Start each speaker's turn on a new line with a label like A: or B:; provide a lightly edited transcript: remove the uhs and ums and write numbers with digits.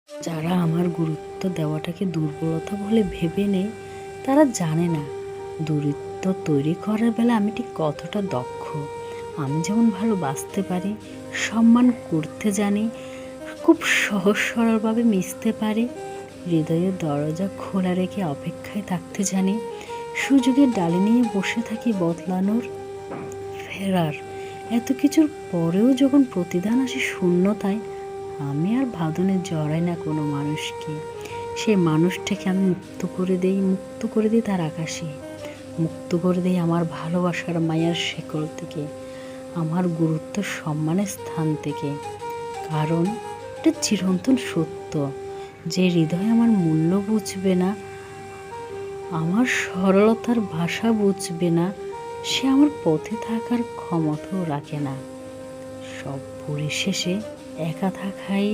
A: যারা আমার গুরুত্ব দেওয়াটাকে দুর্বলতা বলে ভেবে নেয়, তারা জানে না দূরত্ব তৈরি করার বেলা আমি ঠিক কতটা দক্ষ। আমি যেমন ভালো বাঁচতে পারি, সম্মান করতে জানি, খুব সহজ সরলভাবে মিশতে পারি, হৃদয়ের দরজা খোলা রেখে অপেক্ষায় থাকতে জানি, সুযোগের ডালি নিয়ে বসে থাকি বদলানোর, ফেরার। এত কিছুর পরেও যখন প্রতিদান আসে শূন্যতায়, আমি আর ভাদনে জড়াই না কোনো মানুষকে। সেই মানুষটাকে আমি মুক্ত করে দিই তার আকাশে, মুক্ত করে দিই আমার ভালোবাসার মায়ার শেকল থেকে, আমার গুরুত্ব সম্মানের স্থান থেকে। কারণ এটা চিরন্তন সত্য, যে হৃদয় আমার মূল্য বুঝবে না, আমার সরলতার ভাষা বুঝবে না, সে আমার পথে থাকার ক্ষমতাও রাখে না। সব পরিশেষে একা থাকাই